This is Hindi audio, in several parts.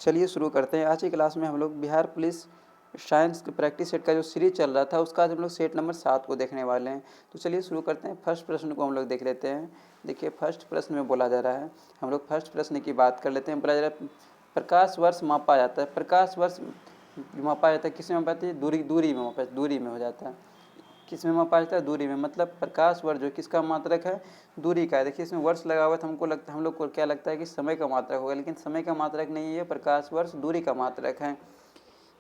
चलिए शुरू करते हैं। आज की क्लास में हम लोग बिहार पुलिस साइंस के प्रैक्टिस सेट का जो सीरीज चल रहा था उसका आज हम लोग सेट नंबर 7 को देखने वाले हैं। तो चलिए शुरू करते हैं। फर्स्ट प्रश्न को हम लोग देख लेते हैं। देखिए फर्स्ट प्रश्न में बोला जा रहा है, हम लोग फर्स्ट प्रश्न की बात कर लेते हैं। बोला जा रहा है प्रकाश वर्ष मापा जाता है। प्रकाश वर्ष मापा जाता है, किसमें मापा जाती है? दूरी में मापा, दूरी में हो जाता है। किस में मापा जाता है? दूरी में। मतलब प्रकाश वर्ष जो किसका मात्रक है? दूरी का है। देखिए इसमें वर्ष लगा हुआ है तो हम लोग को क्या लगता है कि समय का मात्रक होगा, लेकिन समय का मात्रक नहीं है, प्रकाश वर्ष दूरी का मात्रक है।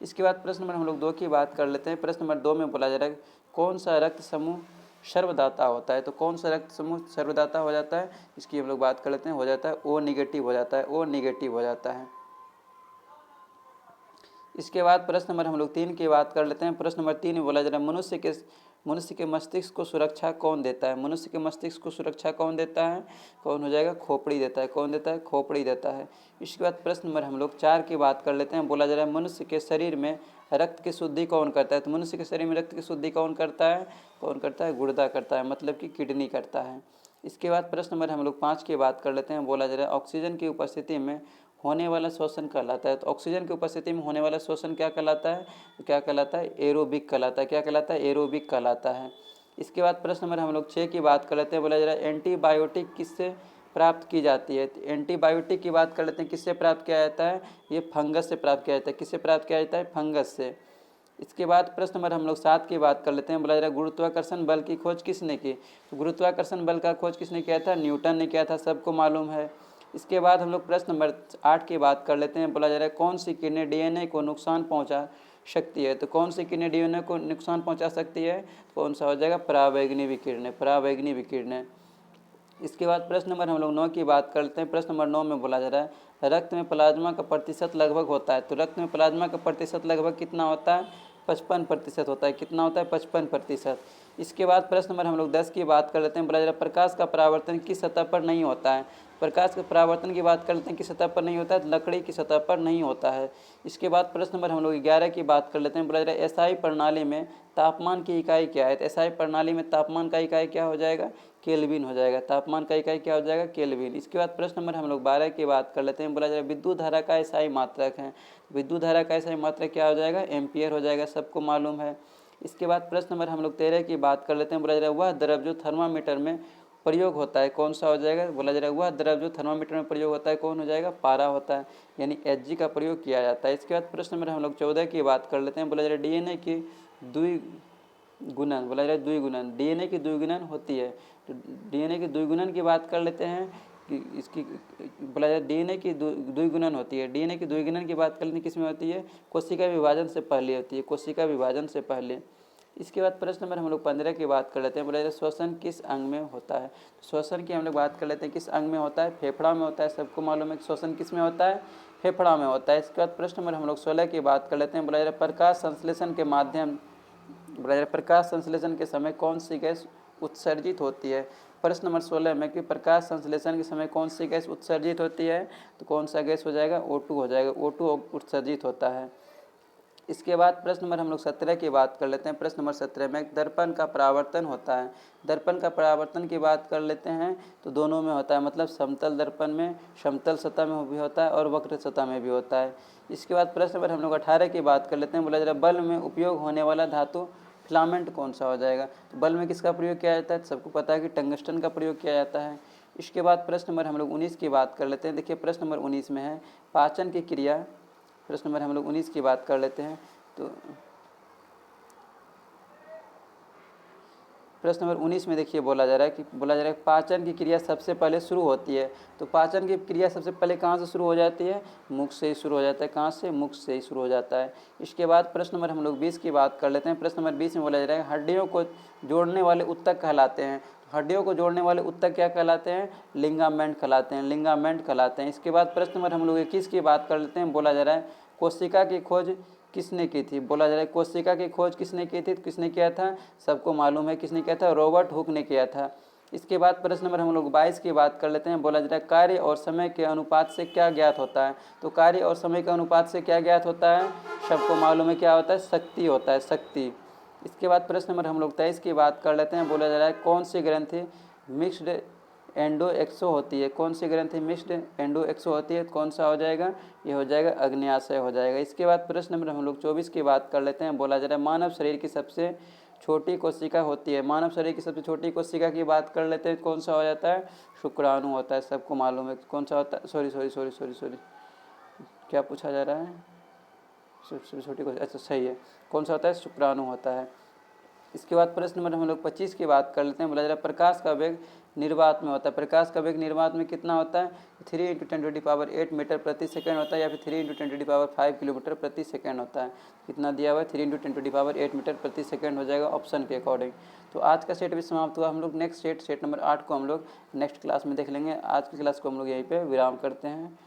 इसके बाद प्रश्न नंबर हम लोग 2 की बात कर लेते हैं। प्रश्न नंबर 2 में बोला जा रहा है कौन सा रक्त समूह सर्वदाता होता है। तो कौन सा रक्त समूह सर्वदाता हो जाता है, इसकी हम लोग बात कर लेते हैं। हो जाता है ओ निगेटिव हो जाता है, ओ निगेटिव हो जाता है। इसके बाद प्रश्न नंबर हम लोग 3 की बात कर लेते हैं। प्रश्न नंबर 3 में बोला जा रहा है मनुष्य के मस्तिष्क को सुरक्षा कौन देता है। मनुष्य के मस्तिष्क को सुरक्षा कौन देता है? कौन हो जाएगा? खोपड़ी देता है। कौन देता है? खोपड़ी देता है। इसके बाद प्रश्न नंबर हम लोग 4 की बात कर लेते हैं। बोला जा रहा है मनुष्य के शरीर में रक्त की शुद्धि कौन करता है। तो मनुष्य के शरीर में रक्त की शुद्धि कौन करता है? कौन करता है? गुर्दा करता है, मतलब कि किडनी करता है। इसके बाद प्रश्न नंबर हम लोग 5 की बात कर लेते हैं। बोला जा रहा है ऑक्सीजन की उपस्थिति में होने वाला श्वसन कहलाता है। तो ऑक्सीजन की उपस्थिति में होने वाला श्वसन क्या कहलाता है? तो क्या कहलाता है? एरोबिक कहलाता है। क्या कहलाता है? एरोबिक कहलाता है। इसके बाद प्रश्न नंबर हम लोग 6 की बात कर लेते हैं। बोला जा रहा है एंटीबायोटिक किससे प्राप्त की जाती है। तो एंटीबायोटिक की बात कर लेते हैं, किससे प्राप्त किया जाता है? ये फंगस से प्राप्त किया जाता है। किससे प्राप्त किया जाता है? फंगस से। इसके बाद प्रश्न नंबर हम लोग 7 की बात कर लेते हैं। बोला जा रहा है गुरुत्वाकर्षण बल की खोज किसने की। तो गुरुत्वाकर्षण बल का खोज किसने किया था? न्यूटन ने किया था, सबको मालूम है। इसके बाद हम लोग प्रश्न नंबर 8 की बात कर लेते हैं। बोला जा रहा है कौन सी किरणें डीएनए को नुकसान पहुंचा सकती है। तो कौन सी किरणें डीएनए को नुकसान पहुंचा सकती है? कौन सा हो जाएगा? परावैंगनी विकिरणें, परावैंगनी विकिरणें। इसके बाद प्रश्न नंबर हम लोग 9 की बात करते हैं। प्रश्न नंबर 9 में बोला जा रहा है रक्त में प्लाज्मा का प्रतिशत लगभग होता है। तो रक्त में प्लाज्मा का प्रतिशत लगभग कितना होता है? 55% होता है। कितना होता है? 55%। इसके बाद प्रश्न नंबर हम लोग 10 की बात कर लेते हैं। बोला जा रहा है प्रकाश का परावर्तन किस सतह पर नहीं होता है। प्रकाश के परावर्तन की बात कर लेते हैं, किस सतह पर नहीं होता है? लकड़ी की सतह पर नहीं होता है। इसके बाद प्रश्न नंबर हम लोग 11 की बात कर लेते हैं। बोला जा रहा है एसआई प्रणाली में तापमान की इकाई क्या है। तो एसआई प्रणाली में तापमान का इकाई क्या हो जाएगा? केल्विन हो जाएगा। तापमान का इकाई क्या हो जाएगा? केल्विन। इसके बाद प्रश्न नंबर हम लोग 12 की बात कर लेते हैं। बोला जा रहा है विद्युत धारा का एसआई मात्रक है। विद्युत धारा का एसआई मात्रक क्या हो जाएगा? एम्पियर हो जाएगा, सबको मालूम है। इसके बाद प्रश्न नंबर हम लोग 13 की बात कर लेते हैं। बोला जा रहा है वह द्रव जो थर्मामीटर में प्रयोग होता है कौन सा हो जाएगा? बोला जा रहा है वह द्रव जो थर्मामीटर में प्रयोग होता है कौन हो जाएगा? पारा होता है, यानी Hg का प्रयोग किया जाता है। इसके बाद प्रश्न नंबर हम लोग 14 की बात कर लेते हैं। बोला जा रहा है डीएनए की द्विगुणन, बोला जा रहा है द्विगुणन, डीएनए की द्विगुणन होती है। तो डीएनए की द्विगुणन की बात कर लेते हैं कि इसकी बोला जाए डीएनए की द्विगुणन होती है। डीएनए की द्विगुणन की बात कर लेते हैं, किस में होती है? कोशिका विभाजन से पहले होती है, कोशिका विभाजन से पहले। इसके बाद प्रश्न नंबर हम लोग 15 की बात कर लेते हैं। बोला जाए श्वसन किस अंग में होता है। श्वसन की हम लोग बात कर लेते हैं, किस अंग में होता है? फेफड़ा में होता है, सबको मालूम है कि श्वसन किस में होता है? फेफड़ा में होता है। इसके बाद प्रश्न नंबर हम लोग 16 की बात कर लेते हैं। बोला जा रहा है प्रकाश संश्लेषण के माध्यम बोला जा रहा है प्रकाश संश्लेषण के समय कौन सी गैस उत्सर्जित होती है। प्रश्न नंबर 16 में कि प्रकाश संश्लेषण के समय कौन सी गैस उत्सर्जित होती है। तो कौन सा गैस हो जाएगा? O2 हो जाएगा, O2 उत्सर्जित होता है। इसके बाद प्रश्न नंबर हम लोग 17 की बात कर लेते हैं। प्रश्न नंबर 17 में दर्पण का परावर्तन होता है। दर्पण का परावर्तन की बात कर लेते हैं तो दोनों में होता है, मतलब समतल दर्पण में, समतल सतह में भी होता है और वक्र सतह में भी होता है। इसके बाद प्रश्न नंबर हम लोग 18 की बात कर लेते हैं। बोला जरा बल्ब में उपयोग होने वाला धातु फिलामेंट कौन सा हो जाएगा। तो बल्ब में किसका प्रयोग किया जाता है? सबको पता है कि टंगस्टन का प्रयोग किया जाता है। इसके बाद प्रश्न नंबर हम लोग 19 की बात कर लेते हैं। देखिए प्रश्न नंबर 19 में है पाचन की क्रिया। प्रश्न नंबर हम लोग 19 की बात कर लेते हैं। तो प्रश्न नंबर 19 में देखिए बोला जा रहा है पाचन की क्रिया सबसे पहले शुरू होती है। तो पाचन की क्रिया सबसे पहले कहाँ से शुरू हो जाती है? मुख से ही शुरू हो जाता है। कहाँ से? मुख से ही शुरू हो जाता है। इसके बाद प्रश्न नंबर हम लोग 20 की बात कर लेते हैं। प्रश्न नंबर 20 में बोला जा रहा है हड्डियों को जोड़ने वाले उत्तक कहलाते हैं। हड्डियों को जोड़ने वाले उत्तक क्या कहलाते हैं? लिंगामेंट कहलाते हैं, लिंगामेंट कहलाते हैं। इसके बाद प्रश्न नंबर हम लोग 21 की बात कर लेते हैं। बोला जा रहा है कोशिका की खोज किसने की थी। बोला जा रहा है कोशिका की खोज किसने की थी? किसने किया था? सबको मालूम है किसने किया था? रॉबर्ट हुक ने किया था। इसके बाद प्रश्न नंबर हम लोग 22 की बात कर लेते हैं। बोला जा रहा है कार्य और समय के अनुपात से क्या ज्ञात होता है। तो कार्य और समय के अनुपात से क्या ज्ञात होता है? सबको मालूम है क्या होता है? शक्ति होता है, शक्ति। इसके बाद प्रश्न नंबर हम लोग 23 की बात कर लेते हैं। बोला जा रहा है कौन सी ग्रंथि मिक्स्ड एंडो एक्सो होती है, कौन सी ग्रंथि मिश्ड एंडो एक्सो होती है, कौन सा हो जाएगा, ये हो जाएगा अग्न्याशय हो जाएगा। इसके बाद प्रश्न नंबर हम लोग 24 की बात कर लेते हैं। बोला जा रहा है मानव शरीर की सबसे छोटी कोशिका होती है, मानव शरीर की सबसे छोटी कोशिका की बात कर लेते हैं, कौन सा हो जाता है, शुक्राणु होता है, सबको मालूम है कौन सा होता है। Sorry sorry sorry sorry sorry, क्या पूछा जा रहा है, सबसे छोटी कोशिका, अच्छा सही है, कौन सा होता है, शुक्राणु होता है। इसके बाद प्रश्न नंबर हम लोग 25 की बात कर लेते हैं। बोला जा रहा है प्रकाश का वेग निर्वात में होता है, प्रकाश का वेग निर्वात में कितना होता है, 3 × 10⁸ मीटर प्रति सेकंड होता है, या फिर 3 × 10⁵ किलोमीटर प्रति सेकंड होता है। कितना दिया हुआ है, 3 × 10⁸ मीटर प्रति सेकंड हो जाएगा ऑप्शन के अकॉर्डिंग। तो आज का सेट भी समाप्त हुआ। हम लोग नेक्स्ट सेट नंबर 8 को हम लोग नेक्स्ट क्लास में देख लेंगे। आज की क्लास को हम लोग यहीं पर विराम करते हैं।